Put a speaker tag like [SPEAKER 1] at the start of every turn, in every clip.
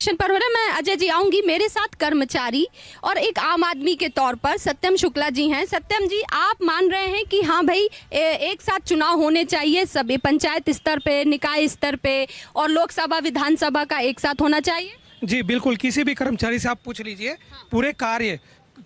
[SPEAKER 1] Election पर हो रहा है। मैं अजय जी आऊंगी, मेरे साथ कर्मचारी और एक आम आदमी के तौर पर सत्यम शुक्ला जी हैं। सत्यम जी, आप मान रहे हैं कि हाँ भाई एक साथ चुनाव होने चाहिए, सभी पंचायत स्तर पे, निकाय स्तर पे और लोकसभा विधानसभा का एक साथ होना चाहिए?
[SPEAKER 2] जी बिल्कुल, किसी भी कर्मचारी से आप पूछ लीजिए, पूरे कार्य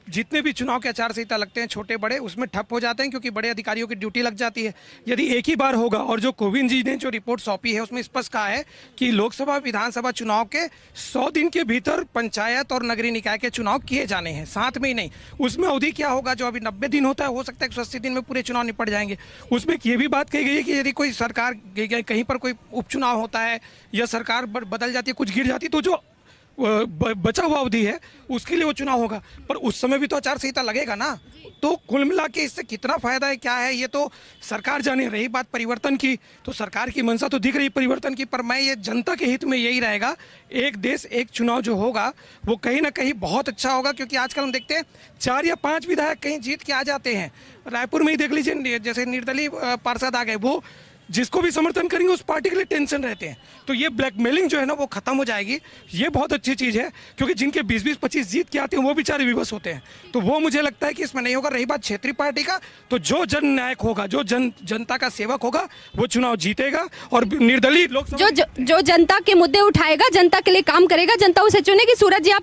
[SPEAKER 2] जितने भी चुनाव के आचार संहिता लगते हैं छोटे बड़े, उसमें ठप हो जाते हैं क्योंकि बड़े अधिकारियों की ड्यूटी लग जाती है। यदि एक ही बार होगा, और जो कोविंद जी ने जो रिपोर्ट सौंपी है उसमें स्पष्ट कहा है कि लोकसभा विधानसभा चुनाव के 100 दिन के भीतर पंचायत और नगरीय निकाय के चुनाव किए जाने हैं, साथ में ही नहीं। उसमें अवधि क्या होगा, जो अभी 90 दिन होता है, हो सकता है 180 दिन में पूरे चुनाव निपट जाएंगे। उसमें ये भी बात कही गई है कि यदि कोई सरकार कहीं पर कोई उपचुनाव होता है या सरकार बदल जाती है, कुछ गिर जाती है, तो जो बचा हुआ अवधि है उसके लिए वो चुनाव होगा, पर उस समय भी तो आचार संहिता लगेगा ना। तो कुल मिला के इससे कितना फायदा है, क्या है, ये तो सरकार जाने। रही बात परिवर्तन की, तो सरकार की मंशा तो दिख रही परिवर्तन की, पर मैं ये जनता के हित में यही रहेगा, एक देश एक चुनाव जो होगा वो कहीं ना कहीं बहुत अच्छा होगा। क्योंकि आजकल हम देखते हैं 4 या 5 विधायक कहीं जीत के आ जाते हैं। रायपुर में ही देख लीजिए, जैसे निर्दलीय पार्षद आ गए, वो जिसको भी समर्थन करेंगे उस पार्टी के लिए टेंशन रहते हैं। तो ये ब्लैकमेलिंग जो है ना वो खत्म हो जाएगी। ये बहुत अच्छी चीज़ है, क्योंकि जिनके 20-25 जीत के आते हैं वो बेचारे विवश होते हैं। तो वो मुझे लगता है कि इसमें नहीं होगा। रही बात क्षेत्रीय पार्टी का, तो जो जन नायक होगा, जो जनता का सेवक होगा, वो चुनाव जीतेगा। और निर्दलीय लोकसभा
[SPEAKER 1] जो जनता के मुद्दे उठाएगा, जनता के लिए काम करेगा, जनता उसे चुनेगी। सूरज जी, आप